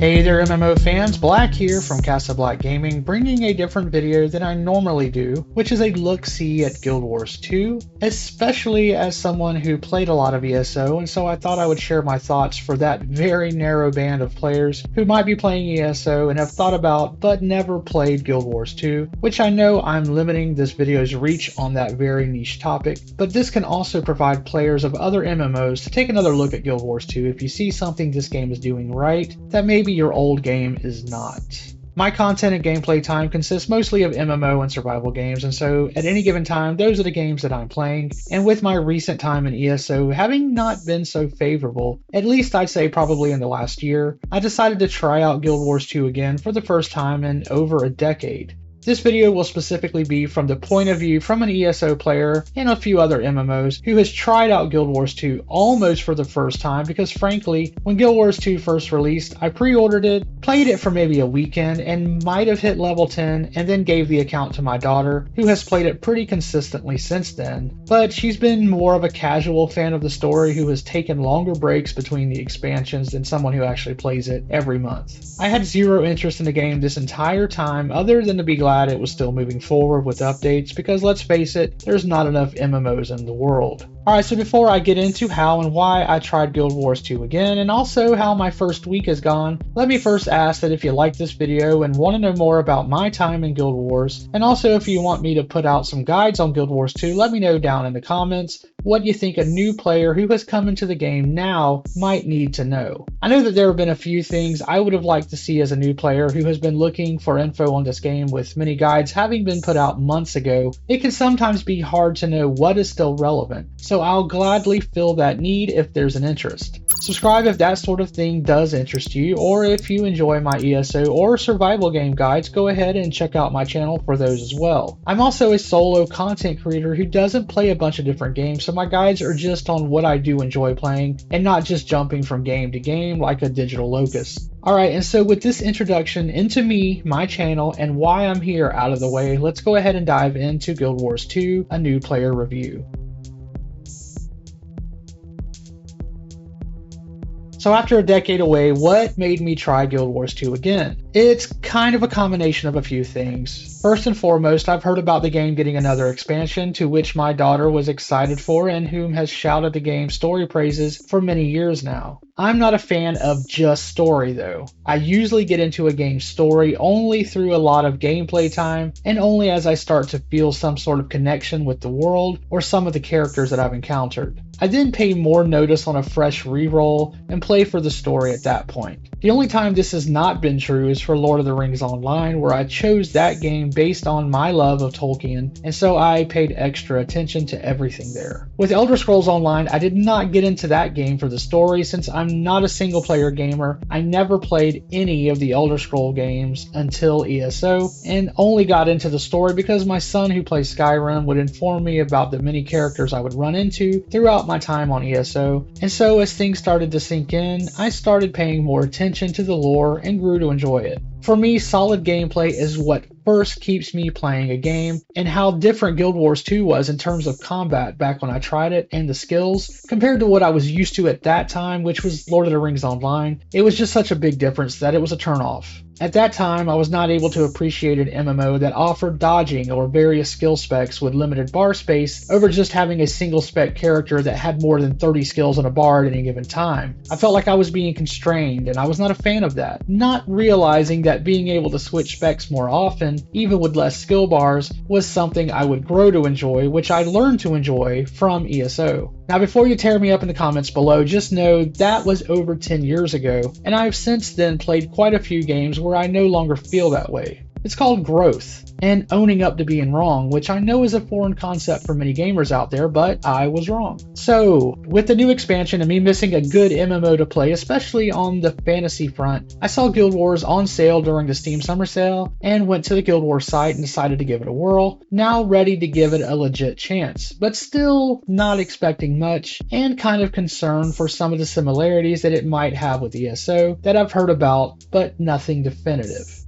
Hey there MMO fans, Black here from CasaBLACK Gaming, bringing a different video than I normally do, which is a look-see at Guild Wars 2, especially as someone who played a lot of ESO, and so I thought I would share my thoughts for that very narrow band of players who might be playing ESO and have thought about but never played Guild Wars 2, which I know I'm limiting this video's reach on that very niche topic, but this can also provide players of other MMOs to take another look at Guild Wars 2 if you see something this game is doing right that maybe your old game is not. My content and gameplay time consists mostly of MMO and survival games, and so at any given time, those are the games that I'm playing. And with my recent time in ESO having not been so favorable, at least I'd say probably in the last year, I decided to try out Guild Wars 2 again for the first time in over a decade. This video will specifically be from the point of view from an ESO player and a few other MMOs who has tried out Guild Wars 2 almost for the first time because frankly, when Guild Wars 2 first released, I pre-ordered it, played it for maybe a weekend, and might have hit level 10 and then gave the account to my daughter, who has played it pretty consistently since then. But she's been more of a casual fan of the story who has taken longer breaks between the expansions than someone who actually plays it every month. I had zero interest in the game this entire time other than to be glad it was still moving forward with updates because let's face it, there's not enough MMOs in the world. Alright, so before I get into how and why I tried Guild Wars 2 again, and also how my first week has gone, let me first ask that if you like this video and want to know more about my time in Guild Wars, and also if you want me to put out some guides on Guild Wars 2, let me know down in the comments what you think a new player who has come into the game now might need to know. I know that there have been a few things I would have liked to see as a new player who has been looking for info on this game, with many guides having been put out months ago. It can sometimes be hard to know what is still relevant, so I'll gladly fill that need if there's an interest. Subscribe if that sort of thing does interest you, or if you enjoy my ESO or survival game guides, go ahead and check out my channel for those as well. I'm also a solo content creator who doesn't play a bunch of different games, so my guides are just on what I do enjoy playing and not just jumping from game to game like a digital locust. Alright, and so with this introduction into me, my channel, and why I'm here out of the way, let's go ahead and dive into Guild Wars 2, a new player review. So after a decade away, what made me try Guild Wars 2 again? It's kind of a combination of a few things. First and foremost, I've heard about the game getting another expansion, to which my daughter was excited for and whom has shouted the game's story praises for many years now. I'm not a fan of just story though. I usually get into a game's story only through a lot of gameplay time and only as I start to feel some sort of connection with the world or some of the characters that I've encountered. I then pay more notice on a fresh reroll and play for the story at that point. The only time this has not been true is for Lord of the Rings Online, where I chose that game based on my love of Tolkien, and so I paid extra attention to everything there. With Elder Scrolls Online, I did not get into that game for the story since I'm not a single player gamer. I never played any of the Elder Scroll games until ESO, and only got into the story because my son who plays Skyrim would inform me about the many characters I would run into throughout my time on ESO, and so as things started to sink in, I started paying more attention to the lore and grew to enjoy it. For me, solid gameplay is what first keeps me playing a game, and how different Guild Wars 2 was in terms of combat back when I tried it and the skills compared to what I was used to at that time, which was Lord of the Rings Online. It was just such a big difference that it was a turnoff. At that time, I was not able to appreciate an MMO that offered dodging or various skill specs with limited bar space over just having a single spec character that had more than 30 skills on a bar at any given time. I felt like I was being constrained, and I was not a fan of that, not realizing that being able to switch specs more often, even with less skill bars, was something I would grow to enjoy, which I learned to enjoy from ESO. Now before you tear me up in the comments below, just know that was over 10 years ago, and I've since then played quite a few games where I no longer feel that way. It's called growth and owning up to being wrong, which I know is a foreign concept for many gamers out there, but I was wrong. So, with the new expansion and me missing a good MMO to play, especially on the fantasy front, I saw Guild Wars on sale during the Steam Summer Sale and went to the Guild Wars site and decided to give it a whirl, now ready to give it a legit chance, but still not expecting much and kind of concerned for some of the similarities that it might have with ESO that I've heard about, but nothing definitive.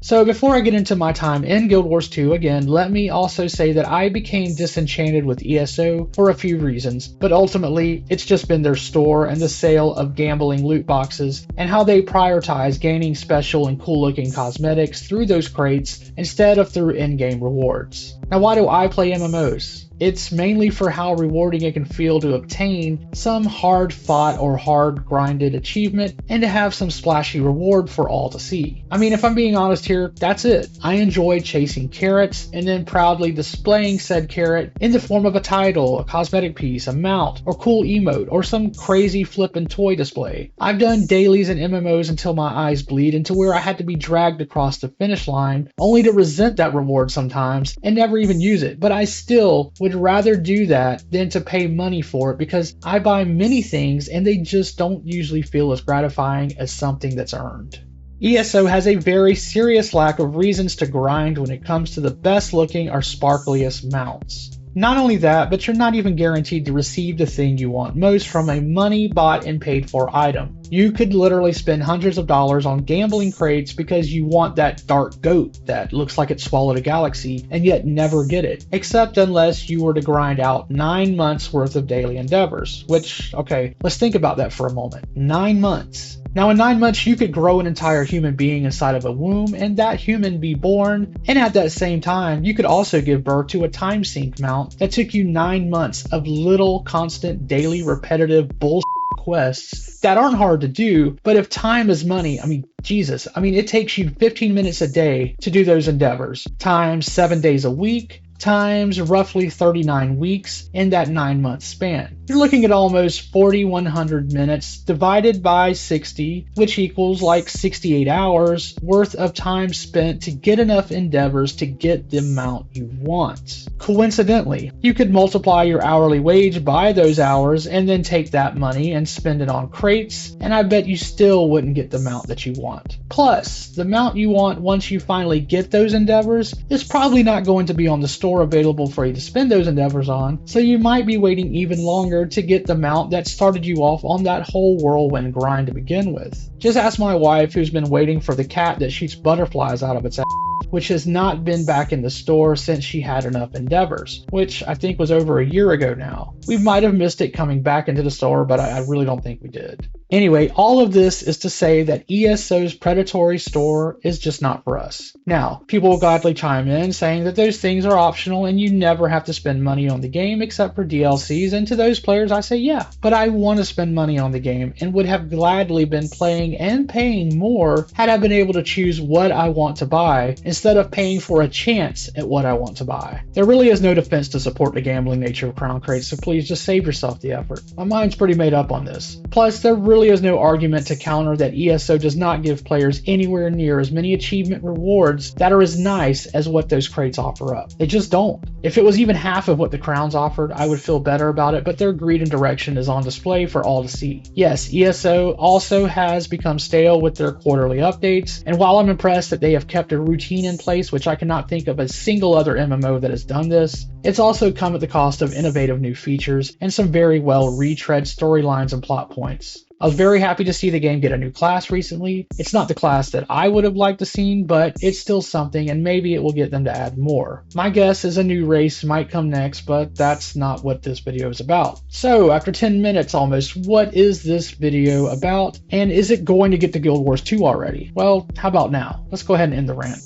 So before I get into my time in Guild Wars 2 again, let me also say that I became disenchanted with ESO for a few reasons, but ultimately it's just been their store and the sale of gambling loot boxes and how they prioritize gaining special and cool looking cosmetics through those crates instead of through in-game rewards. Now why do I play MMOs? It's mainly for how rewarding it can feel to obtain some hard-fought or hard-grinded achievement and to have some splashy reward for all to see. I mean, if I'm being honest here, that's it. I enjoy chasing carrots and then proudly displaying said carrot in the form of a title, a cosmetic piece, a mount, or cool emote, or some crazy flippin' toy display. I've done dailies and MMOs until my eyes bleed into where I had to be dragged across the finish line only to resent that reward sometimes and never even use it, but I still would rather do that than to pay money for it because I buy many things and they just don't usually feel as gratifying as something that's earned. ESO has a very serious lack of reasons to grind when it comes to the best looking or sparkliest mounts. Not only that, but you're not even guaranteed to receive the thing you want most from a money bought and paid for item. You could literally spend hundreds of dollars on gambling crates because you want that dark goat that looks like it swallowed a galaxy and yet never get it, except unless you were to grind out 9 months worth of daily endeavors, which, okay, let's think about that for a moment. 9 months. Now in 9 months you could grow an entire human being inside of a womb and that human be born, and at that same time you could also give birth to a time sink mount that took you 9 months of little constant daily repetitive bullshit quests that aren't hard to do, but if time is money, I mean Jesus, it takes you 15 minutes a day to do those endeavors, times 7 days a week, times roughly 39 weeks in that 9 month span. You're looking at almost 4,100 minutes divided by 60, which equals like 68 hours worth of time spent to get enough endeavors to get the amount you want. Coincidentally, you could multiply your hourly wage by those hours and then take that money and spend it on crates, and I bet you still wouldn't get the mount that you want. Plus, the mount you want once you finally get those endeavors is probably not going to be on the store available for you to spend those endeavors on, so you might be waiting even longer to get the mount that started you off on that whole whirlwind grind to begin with. Just ask my wife, who's been waiting for the cat that shoots butterflies out of its ass, which has not been back in the store since she had enough endeavors, which I think was over a year ago now. We might have missed it coming back into the store, but I really don't think we did. Anyway, all of this is to say that ESO's predatory store is just not for us. Now, people will gladly chime in saying that those things are optional and you never have to spend money on the game except for DLCs, and to those players I say yeah, but I want to spend money on the game and would have gladly been playing and paying more had I been able to choose what I want to buy instead of paying for a chance at what I want to buy. There really is no defense to support the gambling nature of crown crates, so please just save yourself the effort. My mind's pretty made up on this. Plus, there really is no argument to counter that ESO does not give players anywhere near as many achievement rewards that are as nice as what those crates offer up. They just don't. If it was even half of what the crowns offered, I would feel better about it, but their greed and direction is on display for all to see. Yes, ESO also has become stale with their quarterly updates, and while I'm impressed that they have kept a routine in place, which I cannot think of a single other MMO that has done this, it's also come at the cost of innovative new features and some very well retread storylines and plot points. I was very happy to see the game get a new class recently. It's not the class that I would have liked to seen, but it's still something, and maybe it will get them to add more. My guess is a new race might come next, but that's not what this video is about. So after 10 minutes almost, what is this video about? And is it going to get to Guild Wars 2 already? Well, how about now? Let's go ahead and end the rant.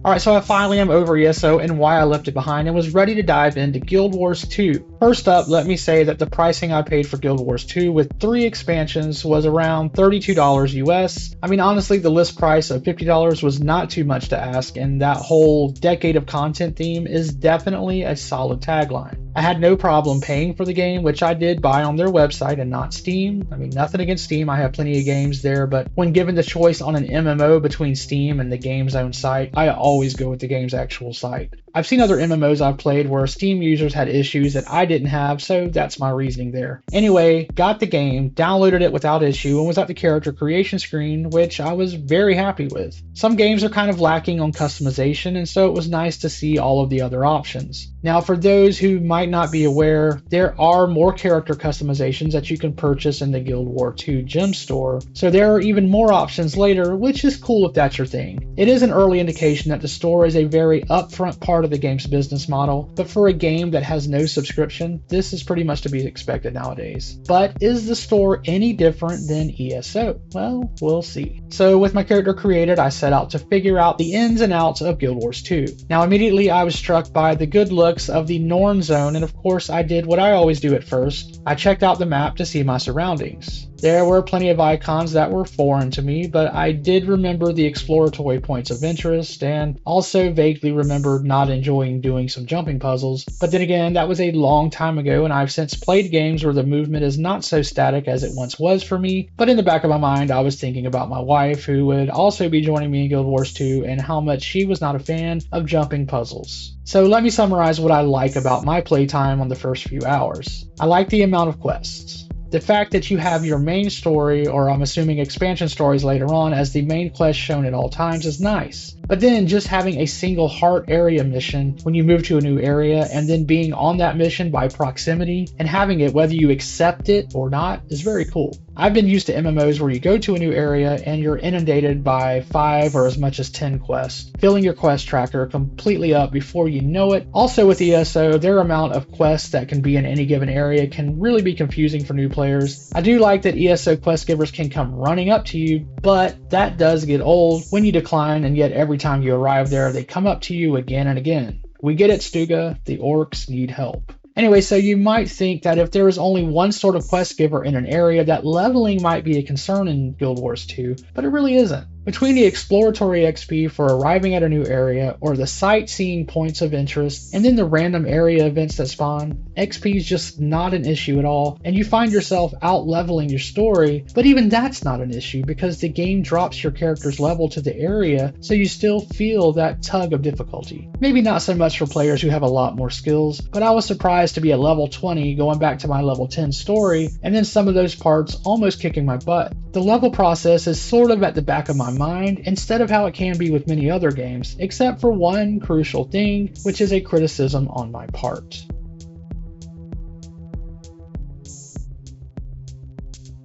Alright, so I finally am over ESO and why I left it behind and was ready to dive into Guild Wars 2. First up, let me say that the pricing I paid for Guild Wars 2 with 3 expansions was around $32 US. I mean, honestly, the list price of $50 was not too much to ask, and that whole decade of content theme is definitely a solid tagline. I had no problem paying for the game, which I did buy on their website and not Steam. I mean, nothing against Steam, I have plenty of games there, but when given the choice on an MMO between Steam and the game's own site, I always go with the game's actual site. I've seen other MMOs I've played where Steam users had issues that I didn't have, so that's my reasoning there. Anyway, got the game, downloaded it without issue, and was at the character creation screen, which I was very happy with. Some games are kind of lacking on customization, and so it was nice to see all of the other options. Now, for those who might not be aware, there are more character customizations that you can purchase in the Guild Wars 2 gem store, so there are even more options later, which is cool if that's your thing. It is an early indication that the store is a very upfront part of the game's business model, but for a game that has no subscription, this is pretty much to be expected nowadays. But is the store any different than ESO? Well, we'll see. So with my character created, I set out to figure out the ins and outs of Guild Wars 2. Now immediately I was struck by the good looks of the Norn zone, and of course I did what I always do at first. I checked out the map to see my surroundings. There were plenty of icons that were foreign to me, but I did remember the exploratory points of interest, and also vaguely remembered not enjoying doing some jumping puzzles. But then again, that was a long time ago, and I've since played games where the movement is not so static as it once was for me. But in the back of my mind, I was thinking about my wife, who would also be joining me in Guild Wars 2, and how much she was not a fan of jumping puzzles. So let me summarize what I like about my playtime on the first few hours. I like the amount of quests. The fact that you have your main story, or I'm assuming expansion stories later on, as the main quest shown at all times is nice. But then just having a single heart area mission when you move to a new area, and then being on that mission by proximity and having it whether you accept it or not is very cool. I've been used to MMOs where you go to a new area and you're inundated by 5 or as much as 10 quests, filling your quest tracker completely up before you know it. Also with ESO, their amount of quests that can be in any given area can really be confusing for new players. I do like that ESO quest givers can come running up to you, but that does get old when you decline, and yet every time you arrive there, they come up to you again and again. We get it, Stuga. The orcs need help. Anyway, so you might think that if there is only one sort of quest giver in an area, that leveling might be a concern in Guild Wars 2, but it really isn't. Between the exploratory XP for arriving at a new area, or the sightseeing points of interest, and then the random area events that spawn, XP is just not an issue at all, and you find yourself out leveling your story, but even that's not an issue because the game drops your character's level to the area, so you still feel that tug of difficulty. Maybe not so much for players who have a lot more skills, but I was surprised to be at level 20 going back to my level 10 story, and then some of those parts almost kicking my butt. The level process is sort of at the back of my mind instead of how it can be with many other games, except for one crucial thing, which is a criticism on my part.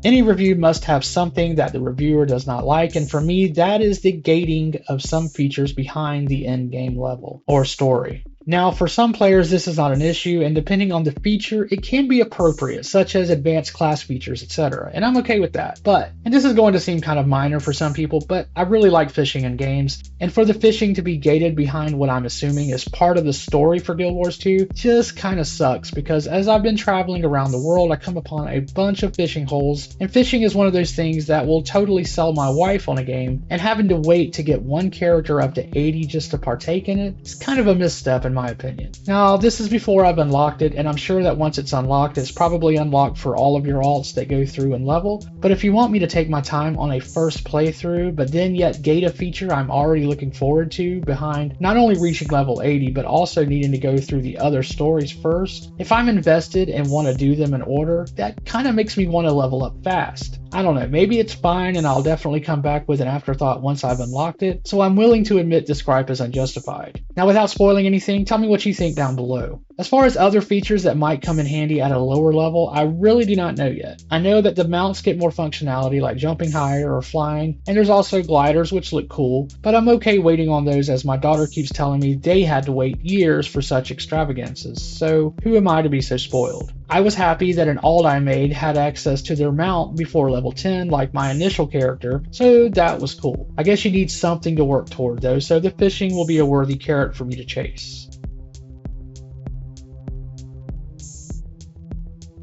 Any review must have something that the reviewer does not like, and for me, that is the gating of some features behind the end-game level or story. Now, for some players, this is not an issue, and depending on the feature, it can be appropriate, such as advanced class features, etc. And I'm okay with that. But, and this is going to seem kind of minor for some people, but I really like fishing in games, and for the fishing to be gated behind what I'm assuming is part of the story for Guild Wars 2 just kind of sucks, because as I've been traveling around the world, I come upon a bunch of fishing holes, and fishing is one of those things that will totally sell my wife on a game, and having to wait to get one character up to 80 just to partake in it is kind of a misstep in my opinion. Now, this is before I've unlocked it, and I'm sure that once it's unlocked, it's probably unlocked for all of your alts that go through and level. But if you want me to take my time on a first playthrough, but then yet gate a feature I'm already looking forward to behind not only reaching level 80, but also needing to go through the other stories first, if I'm invested and want to do them in order, that kind of makes me want to level up fast. I don't know, maybe it's fine and I'll definitely come back with an afterthought once I've unlocked it, so I'm willing to admit this gripe is unjustified. Now, without spoiling anything, tell me what you think down below. As far as other features that might come in handy at a lower level, I really do not know yet. I know that the mounts get more functionality like jumping higher or flying, and there's also gliders which look cool, but I'm okay waiting on those as my daughter keeps telling me they had to wait years for such extravagances, so who am I to be so spoiled? I was happy that an alt I made had access to their mount before level 10 like my initial character, so that was cool. I guess you need something to work toward though, so the fishing will be a worthy carrot for me to chase.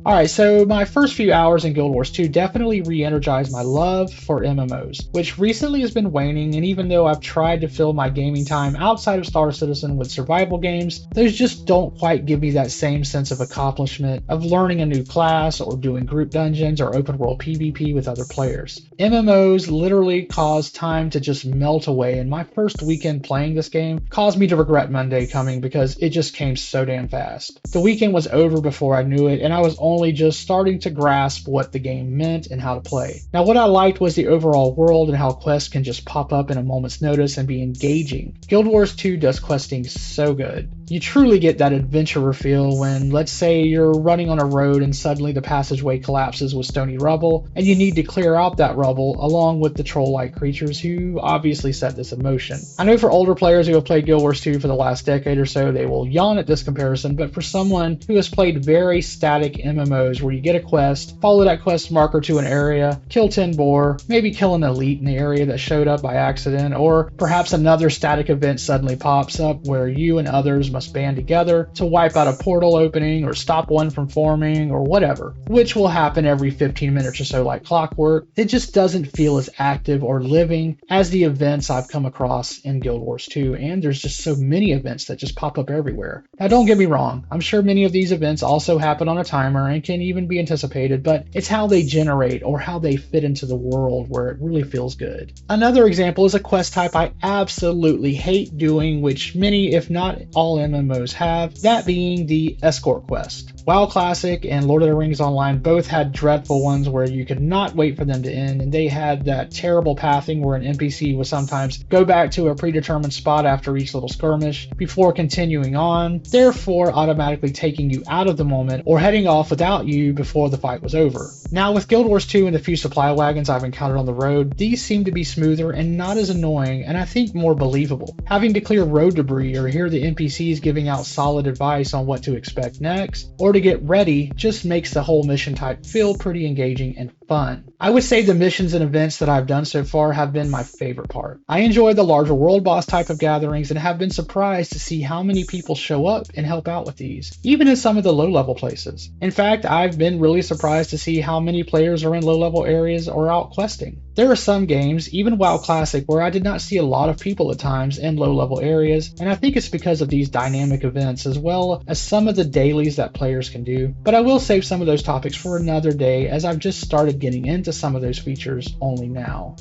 Alright, so my first few hours in Guild Wars 2 definitely re-energized my love for MMOs, which recently has been waning, and even though I've tried to fill my gaming time outside of Star Citizen with survival games, those just don't quite give me that same sense of accomplishment of learning a new class or doing group dungeons or open world PvP with other players. MMOs literally cause time to just melt away, and my first weekend playing this game caused me to regret Monday coming because it just came so damn fast. The weekend was over before I knew it, and I was only just starting to grasp what the game meant and how to play. Now, what I liked was the overall world and how quests can just pop up in a moment's notice and be engaging. Guild Wars 2 does questing so good. You truly get that adventurer feel when, let's say, you're running on a road and suddenly the passageway collapses with stony rubble, and you need to clear out that rubble along with the troll-like creatures who obviously set this in motion. I know for older players who have played Guild Wars 2 for the last decade or so, they will yawn at this comparison, but for someone who has played very static MMOs where you get a quest, follow that quest marker to an area, kill 10 boar, maybe kill an elite in the area that showed up by accident, or perhaps another static event suddenly pops up where you and others must band together to wipe out a portal opening or stop one from forming or whatever, which will happen every 15 minutes or so like clockwork. It just doesn't feel as active or living as the events I've come across in Guild Wars 2, and there's just so many events that just pop up everywhere. Now don't get me wrong, I'm sure many of these events also happen on a timer and can even be anticipated, but it's how they generate or how they fit into the world where it really feels good. Another example is a quest type I absolutely hate doing, which many, if not all MMOs have, that being the escort quest. WoW Classic and Lord of the Rings Online both had dreadful ones where you could not wait for them to end, and they had that terrible pathing where an NPC would sometimes go back to a predetermined spot after each little skirmish before continuing on, therefore automatically taking you out of the moment or heading off without you before the fight was over. Now with Guild Wars 2 and the few supply wagons I've encountered on the road, these seem to be smoother and not as annoying, and I think more believable. Having to clear road debris or hear the NPCs giving out solid advice on what to expect next, or to get ready, just makes the whole mission type feel pretty engaging and fun. I would say the missions and events that I've done so far have been my favorite part. I enjoy the larger world boss type of gatherings and have been surprised to see how many people show up and help out with these, even in some of the low level places. In fact, I've been really surprised to see how many players are in low level areas or out questing. There are some games, even WoW Classic, where I did not see a lot of people at times in low level areas, and I think it's because of these dynamic events as well as some of the dailies that players can do. But I will save some of those topics for another day, as I've just started getting into some of those features only now.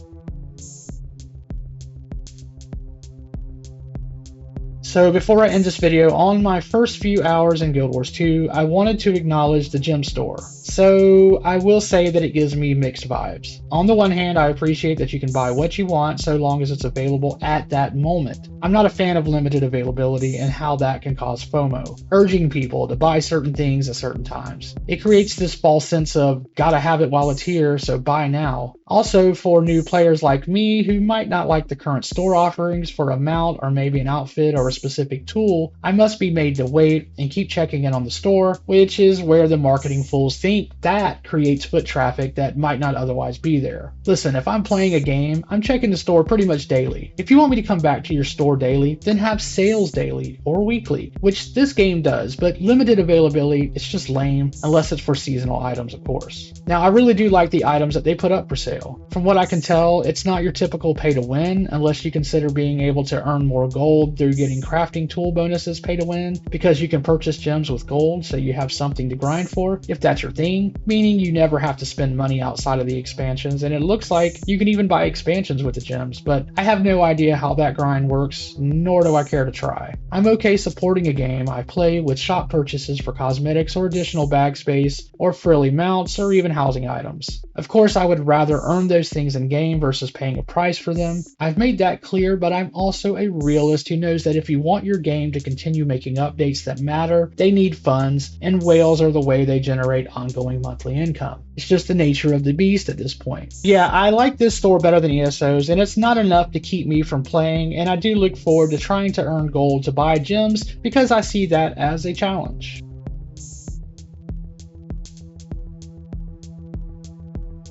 So before I end this video, on my first few hours in Guild Wars 2, I wanted to acknowledge the gem store. So I will say that it gives me mixed vibes. On the one hand, I appreciate that you can buy what you want so long as it's available at that moment. I'm not a fan of limited availability and how that can cause FOMO, urging people to buy certain things at certain times. It creates this false sense of gotta have it while it's here, so buy now. Also, for new players like me who might not like the current store offerings for a mount or maybe an outfit or a specific tool, I must be made to wait and keep checking in on the store, which is where the marketing fools think that creates foot traffic that might not otherwise be there. Listen, if I'm playing a game, I'm checking the store pretty much daily. If you want me to come back to your store daily, then have sales daily or weekly, which this game does, but limited availability, it's just lame, unless it's for seasonal items, of course. Now, I really do like the items that they put up for sale. From what I can tell, it's not your typical pay to win, unless you consider being able to earn more gold through getting crafting tool bonuses pay to win, because you can purchase gems with gold, so you have something to grind for, if that's your thing, meaning you never have to spend money outside of the expansions, and it looks like you can even buy expansions with the gems, but I have no idea how that grind works, nor do I care to try. I'm okay supporting a game I play with shop purchases for cosmetics or additional bag space, or frilly mounts, or even housing items. Of course, I would rather earn those things in game versus paying a price for them. I've made that clear, but I'm also a realist who knows that if you want your game to continue making updates that matter, they need funds, and whales are the way they generate ongoing monthly income. It's just the nature of the beast at this point. Yeah, I like this store better than ESO's, and it's not enough to keep me from playing, and I do look forward to trying to earn gold to buy gems because I see that as a challenge.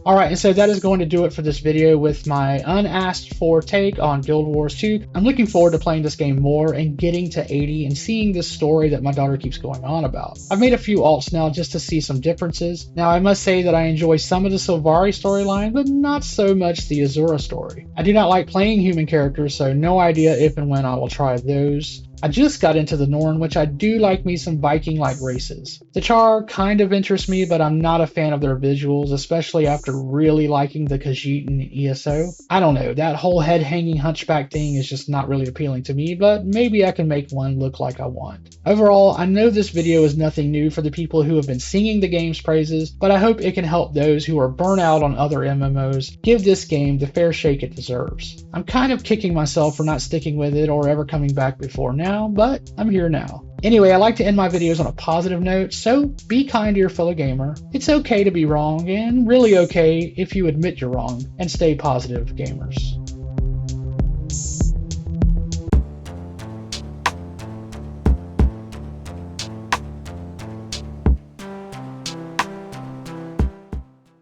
Alright, and so that is going to do it for this video with my unasked for take on Guild Wars 2. I'm looking forward to playing this game more and getting to 80 and seeing this story that my daughter keeps going on about. I've made a few alts now just to see some differences. Now I must say that I enjoy some of the Sylvari storyline, but not so much the Azura story. I do not like playing human characters, so no idea if and when I will try those. I just got into the Norn, which I do like me some Viking-like races. The Char kind of interests me, but I'm not a fan of their visuals, especially after really liking the Khajiit and ESO. I don't know, that whole head-hanging hunchback thing is just not really appealing to me, but maybe I can make one look like I want. Overall, I know this video is nothing new for the people who have been singing the game's praises, but I hope it can help those who are burnt out on other MMOs give this game the fair shake it deserves. I'm kind of kicking myself for not sticking with it or ever coming back before now, but I'm here now. Anyway, I like to end my videos on a positive note, so be kind to your fellow gamer. It's okay to be wrong, and really okay if you admit you're wrong, and stay positive, gamers.